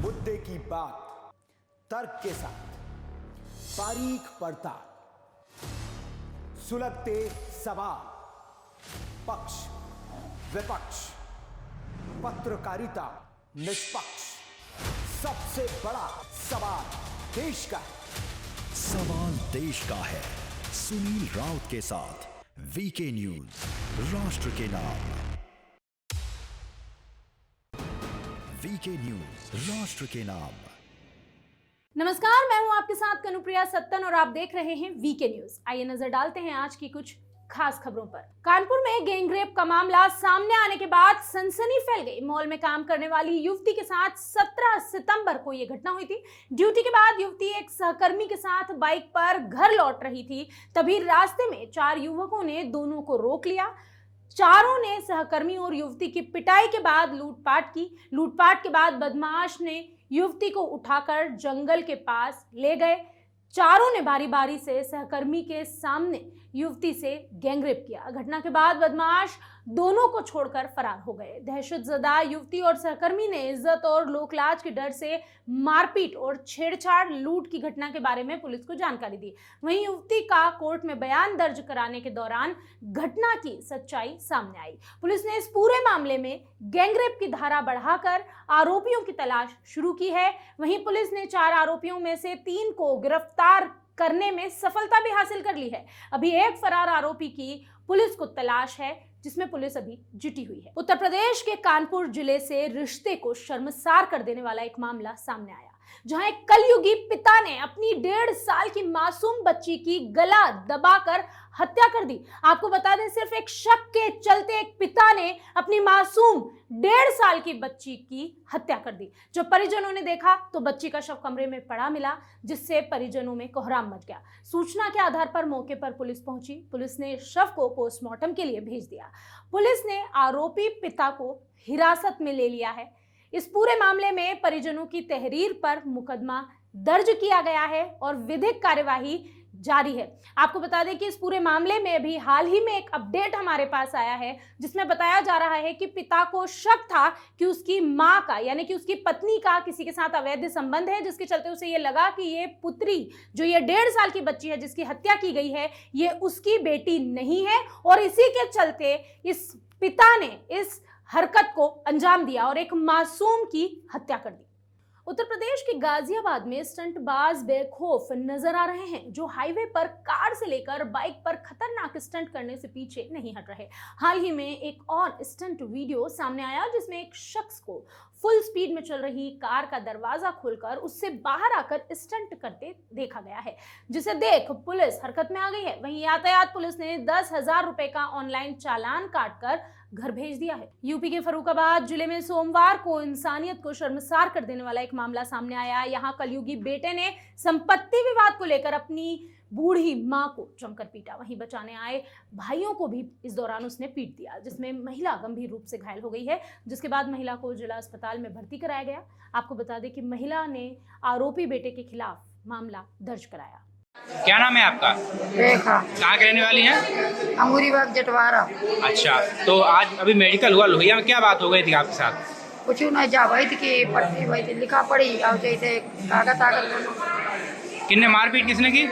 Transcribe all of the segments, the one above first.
मुद्दे की बात तर्क के साथ, बारीक पड़ताल, सुलगते सवाल, पक्ष विपक्ष, पत्रकारिता निष्पक्ष। सबसे बड़ा सवाल देश का है। सवाल देश का है। सुनील राउत के साथ वीके न्यूज, राष्ट्र के नाम। वीके न्यूज, राष्ट्र के नाम। नमस्कार, मैं हूं आपके साथ कनुप्रिया सत्तन और आप देख रहे हैं वीके न्यूज। आइए नजर डालते हैं आज की कुछ खास खबरों पर। कानपुर में गैंगरेप का मामला सामने आने के बाद सनसनी फैल गई। मॉल में काम करने वाली युवती के साथ 17 सितंबर को यह घटना हुई थी। ड्यूटी के बाद युवती एक सहकर्मी के साथ बाइक पर घर लौट रही थी। तभी रास्ते में 4 युवकों ने दोनों को रोक लिया। चारों ने सहकर्मी और युवती की पिटाई के बाद लूटपाट की। लूटपाट के बाद बदमाश ने युवती को उठाकर जंगल के पास ले गए। चारों ने बारी बारी से सहकर्मी के सामने युवती से गैंगरेप किया। घटना के बाद बदमाश दोनों को छोड़कर फरार हो गए। दहशतजदा युवती और सहकर्मी ने इज्जत और लोकलाज के डर से मारपीट और छेड़छाड़ लूट की घटना के बारे में पुलिस को जानकारी दी। वहीं युवती का कोर्ट में बयान दर्ज कराने के दौरान घटना की सच्चाई सामने आई। पुलिस ने इस पूरे मामले में गैंगरेप की धारा बढ़ाकर आरोपियों की तलाश शुरू की है। वहीं पुलिस ने 4 आरोपियों में से 3 को गिरफ्तार करने में सफलता भी हासिल कर ली है। अभी एक फरार आरोपी की पुलिस को तलाश है, जिसमें पुलिस अभी जुटी हुई है। उत्तर प्रदेश के कानपुर जिले से रिश्ते को शर्मसार कर देने वाला एक मामला सामने आया, जहां एक कलयुगी पिता ने अपनी 1.5 साल की मासूम बच्ची की गला दबाकर हत्या कर दी। आपको बता दें, सिर्फ एक शक के चलते एक पिता ने अपनी मासूम 1.5 साल की बच्ची की हत्या कर दी। जब परिजनों ने देखा तो बच्ची का शव कमरे में पड़ा मिला, जिससे परिजनों में कोहराम मच गया। सूचना के आधार पर मौके पर पुलिस पहुंची। पुलिस ने शव को पोस्टमार्टम के लिए भेज दिया। पुलिस ने आरोपी पिता को हिरासत में ले लिया है। इस पूरे मामले में परिजनों की तहरीर पर मुकदमा दर्ज किया गया है और विधिक कार्यवाही जारी है। आपको बता दें कि इस पूरे मामले में अभी हाल ही में एक अपडेट हमारे पास आया है, जिसमें बताया जा रहा है कि पिता को शक था कि उसकी मां का, यानी कि उसकी पत्नी का किसी के साथ अवैध संबंध है, जिसके चलते उसे ये लगा कि ये पुत्री, जो ये 1.5 साल की बच्ची है जिसकी हत्या की गई है, ये उसकी बेटी नहीं है। और इसी के चलते इस पिता ने इस हरकत को अंजाम दिया और एक मासूम की हत्या कर दी। उत्तर प्रदेश के गाजियाबाद में स्टंटबाज बेखौफ नजर आ रहे हैं, जो हाईवे पर कार से लेकर बाइक पर खतरनाक स्टंट करने से पीछे नहीं हट रहे। हाल ही में एक और स्टंट वीडियो सामने आया, जिसमें एक शख्स को फुल स्पीड में चल रही कार का दरवाजा खोलकर उससे बाहर आकर स्टंट करते देखा गया है, जिसे देख पुलिस हरकत में आ गई है। वहीं यातायात पुलिस ने 10,000 रुपए का ऑनलाइन चालान काटकर घर भेज दिया है। यूपी के फर्रुखाबाद जिले में सोमवार को इंसानियत को शर्मसार कर देने वाला एक मामला सामने आया। यहाँ कलयुगी बेटे ने संपत्ति विवाद को लेकर अपनी बूढ़ी मां को जमकर पीटा। वहीं बचाने आए भाइयों को भी इस दौरान उसने पीट दिया, जिसमें महिला गंभीर रूप से घायल हो गई है, जिसके बाद महिला को जिला अस्पताल में भर्ती कराया गया। आपको बता दें कि महिला ने आरोपी बेटे के खिलाफ मामला दर्ज कराया। क्या नाम है आपका? रेखा। कहाँ के रहने वाली हैं? अमूरी बाग जटवारा। अच्छा, तो आज अभी मेडिकल हुआ लोहिया में, क्या बात हो गई थी आपके साथ? कुछ नहीं, जा भाई थी कि पट्टी भाई थी, लिखा पड़ी और जैसे कागज किसने मारपीट किसने की?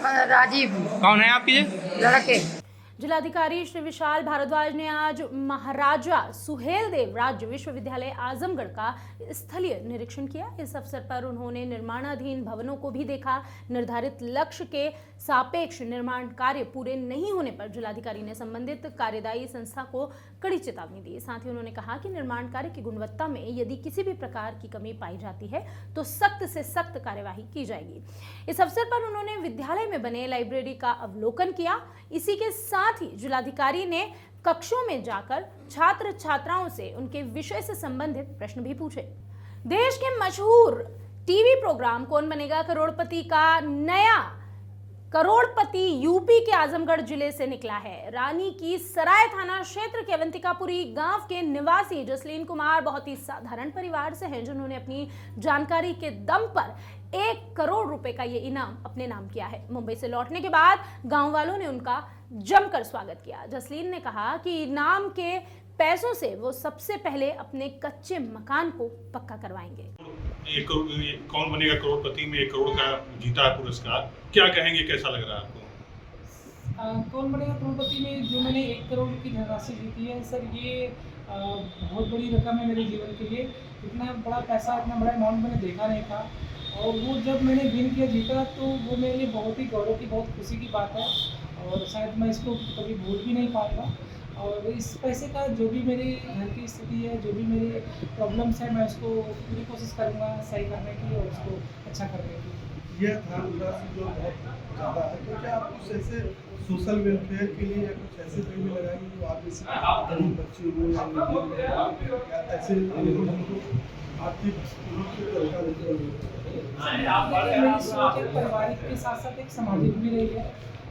राजीव। कौन है आपके? लड़के। जिलाधिकारी श्री विशाल भारद्वाज ने आज महाराजा सुहेल देव राज्य विश्वविद्यालय आजमगढ़ का स्थलीय निरीक्षण किया। इस अवसर पर उन्होंने निर्माणाधीन भवनों को भी देखा। निर्धारित लक्ष्य के सापेक्ष निर्माण कार्य पूरे नहीं होने पर जिलाधिकारी ने संबंधित कार्यदायी संस्था को कड़ी चेतावनी दी। साथ ही उन्होंने कहा कि निर्माण कार्य की गुणवत्ता में यदि किसी भी प्रकार की कमी पाई जाती है तो सख्त से सख्त कार्यवाही की जाएगी। इस अवसर पर उन्होंने विद्यालय में बने लाइब्रेरी का अवलोकन किया। इसी के साथ ही जिलाधिकारी ने कक्षों में जाकर छात्र छात्राओं से उनके विषय से संबंधित प्रश्न भी पूछे। देश के मशहूर टीवी प्रोग्राम कौन बनेगा करोड़पति का नया करोड़पति यूपी के आजमगढ़ जिले से निकला है। रानी की सराय थाना क्षेत्र के अवंतिकापुरी गांव के निवासी जसलीन कुमार बहुत ही साधारण परिवार से हैं, जिन्होंने अपनी जानकारी के दम पर 1 करोड़ रुपए का ये इनाम अपने नाम किया है। मुंबई से लौटने के बाद गांव वालों ने उनका जमकर स्वागत किया। जसलीन ने कहा कि इनाम के पैसों से वो सबसे पहले अपने कच्चे मकान को पक्का करवाएंगे। कौन बनेगा करोड़पति में 1 करोड़ का जीता है पुरस्कार, क्या कहेंगे, कैसा लग रहा है आपको? कौन बनेगा करोड़पति में जो मैंने 1 करोड़ की धनराशि जीती है सर, ये बहुत बड़ी रकम है मेरे जीवन के लिए। इतना बड़ा पैसा, इतना बड़ा अमाउंट मैंने देखा नहीं था, और वो जब मैंने विन किया, जीता, तो वो मेरे लिए बहुत ही गौरव की, बहुत खुशी की बात है, और शायद मैं इसको कभी भूल भी नहीं पाऊँगा। और इस पैसे का जो भी मेरे घर की स्थिति है, जो भी मेरे प्रॉब्लम्स है, मैं उसको पूरी कोशिश करूँगा सही करने की और उसको अच्छा करने की। यह धन राशि जो बहुत ज़्यादा है, तो क्या आप कुछ ऐसे सोशल वेलफेयर के लिए या कुछ ऐसे पेड़ में लगाएंगे जो आप जैसे गरीब बच्चे हो या ऐसे लोगों को आर्थिक रूप से दरकार देते हैं? मेरी सोच एक पारिवारिक के साथ साथ एक सामाजिक भी रही है,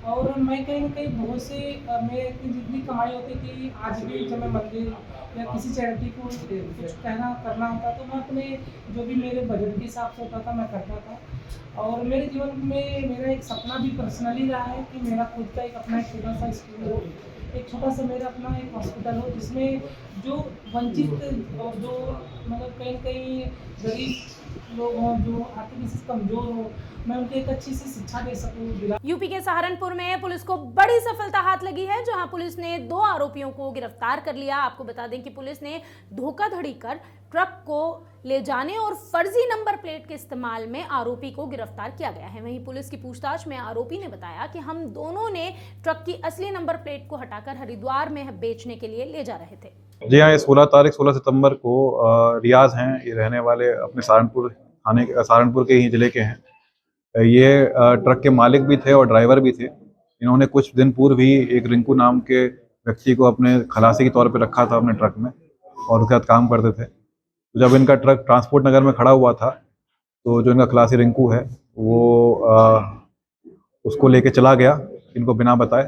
और मैं कहीं ना कहीं बहुत से मेरे जितनी कमाई होती थी, आज भी जब मैं मंदिर या किसी चैरिटी को कुछ करना होता तो मैं अपने जो भी मेरे बजट के हिसाब से होता था मैं करता था। और मेरे जीवन में मेरा एक सपना भी पर्सनली रहा है कि मेरा खुद का एक अपना एक छोटा सा स्कूल हो, एक छोटा सा मेरा अपना एक हॉस्पिटल हो, जिसमें जो वंचित और जो मतलब कहीं कहीं गरीब लोग हों, जो आर्थिक रूप से कमज़ोर हो, मैं उनको एक अच्छी सी शिक्षा दे सकूँ। यूपी के सहारनपुर में पुलिस को बड़ी सफलता हाथ लगी है, जहां पुलिस ने 2 आरोपियों को गिरफ्तार कर लिया। आपको बता दें कि पुलिस ने धोखाधड़ी कर ट्रक को ले जाने और फर्जी नंबर प्लेट के इस्तेमाल में आरोपी को गिरफ्तार किया गया है। वहीं पुलिस की पूछताछ में आरोपी ने बताया कि हम दोनों ने ट्रक की असली नंबर प्लेट को हटाकर हरिद्वार में बेचने के लिए ले जा रहे थे। जी हाँ, ये 16 सितंबर को रियाज हैं, ये रहने वाले अपने सहारनपुर के ही जिले के हैं। ये ट्रक के मालिक भी थे और ड्राइवर भी थे। इन्होंने कुछ दिन पूर्व ही एक रिंकू नाम के व्यक्ति को अपने खलासी के तौर पे रखा था अपने ट्रक में, और उसके साथ काम करते थे। तो जब इनका ट्रक ट्रांसपोर्ट नगर में खड़ा हुआ था, तो जो इनका खलासी रिंकू है वो उसको लेके चला गया इनको बिना बताए।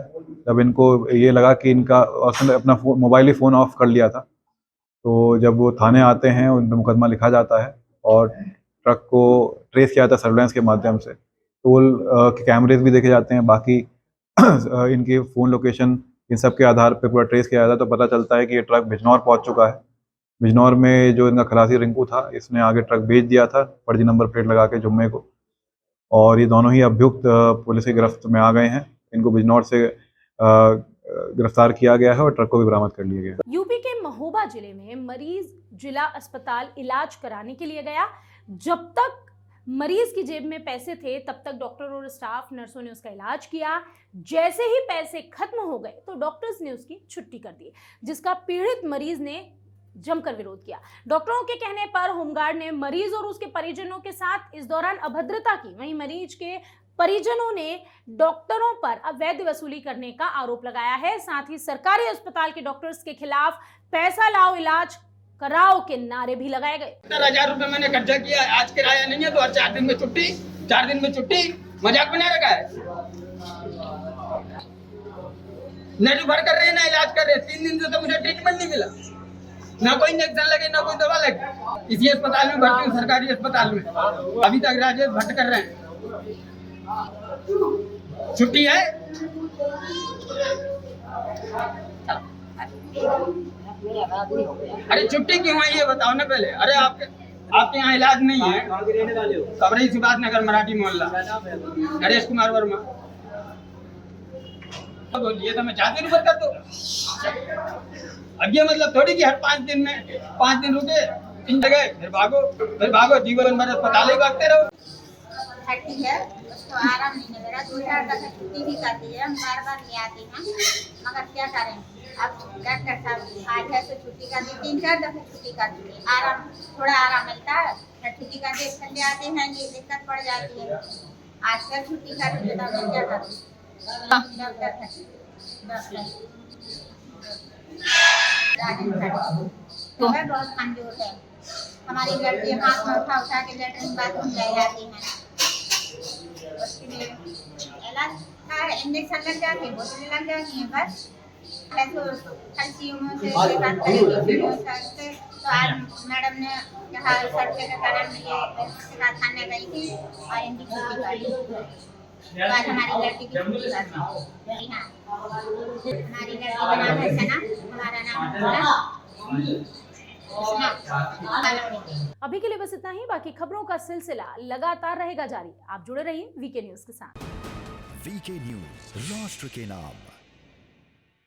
जब इनको ये लगा कि इनका उसने अपना मोबाइल ही फ़ोन ऑफ कर लिया था, तो जब वो थाने आते हैं उन पर मुकदमा लिखा जाता है और ट्रक को ट्रेस किया जाता है सर्वेलेंस के माध्यम से। टोल के कैमरेज भी देखे जाते हैं, बाकी इनकी फ़ोन लोकेशन, इन सब के आधार पे पूरा ट्रेस किया जाता है। तो पता चलता है कि ये ट्रक बिजनौर पहुंच चुका है। बिजनौर में जो इनका खलासी रिंकू था, इसने आगे ट्रक भेज दिया था फर्जी नंबर प्लेट लगा के जुम्मे को, और ये दोनों ही अभियुक्त पुलिस की गिरफ्त में आ गए हैं। इनको बिजनौर से गिरफ्तार किया गया है और ट्रक को भी बरामद कर लिया गया है। यूपी के महोबा जिले में मरीज जिला अस्पताल इलाज कराने के लिए गया। जब तक मरीज की जेब में पैसे थे तब तक डॉक्टर और स्टाफ नर्सों ने उसका इलाज किया। जैसे ही पैसे खत्म हो गए तो डॉक्टर्स ने उसकी छुट्टी कर दी, जिसका पीड़ित मरीज ने जमकर विरोध किया। डॉक्टरों के कहने पर होमगार्ड ने मरीज और उसके परिजनों के साथ इस दौरान अभद्रता की। वहीं मरीज के परिजनों ने डॉक्टरों पर अवैध वसूली करने का आरोप लगाया है। साथ ही सरकारी अस्पताल के डॉक्टर्स के खिलाफ पैसा लाओ इलाज कराओ के नारे भी लगाए गए। 70,000 रुपए मैंने खर्चा किया, आज किराया नहीं है तो 4 दिन में छुट्टी, 4 दिन में छुट्टी, मजाक बना रखा है। न रिफर कर रहे हैं, ना इलाज कर रहे हैं। 3 दिन से तो मुझे ट्रीटमेंट नहीं मिला, ना कोई इंजेक्शन लगे, ना कोई दवा लगे। इसी अस्पताल में भर्ती हूँ, सरकारी अस्पताल में। अभी तक राजेश भट्ट कर रहे हैं। छुट्टी है, अरे छुट्टी क्यों है ये बताओ ना पहले। अरे आपके यहाँ इलाज नहीं है। कबरई सिबात नगर मराठी मोहल्ला, नरेश कुमार वर्मा। बोलिए तो मैं चाहती रिफर कर दो। अब ये मतलब थोड़ी कि हर 5 दिन में 5 दिन रुके, 3 जगह फिर भागो जीवन भर अस्पताल ही भागते रहो। छुट्टी है, उसको आराम नहीं मिल रहा। 2-4 दफे छुट्टी भी कर दी है, हम बार-बार ले आते हैं, मगर क्या करें। अब डॉक्टर साहब आज है तो छुट्टी कर दी, 3-4 दफे छुट्टी कर दी। थोड़ा आराम मिलता है, छुट्टी कर दे चले आते हैं, ये दिक्कत पड़ जाती है। आज कल छुट्टी कर दी तो मैं क्या करूँ। तो बहुत कमजोर है। हमारी लड़की हाथ में उठा के लेटरिन बाथरूम ले जाती हैं। उसके लिए इलाज का इंजेक्शन लग जाती है, बोतलें लग जाती हैं, बस तो आज मैडम ने कहा सर्वे के कारण ये थाने गई थी और इनकी छुट्टी कर दी। तो आज हमारी लड़की की छुट्टी कर दी। जी हाँ, हमारी लड़की का नाम है सना, हमारा नाम है अभी के लिए बस इतना ही। बाकी खबरों का सिलसिला लगातार रहेगा जारी। आप जुड़े रहिए वीके न्यूज के साथ। वीके न्यूज, राष्ट्र के नाम।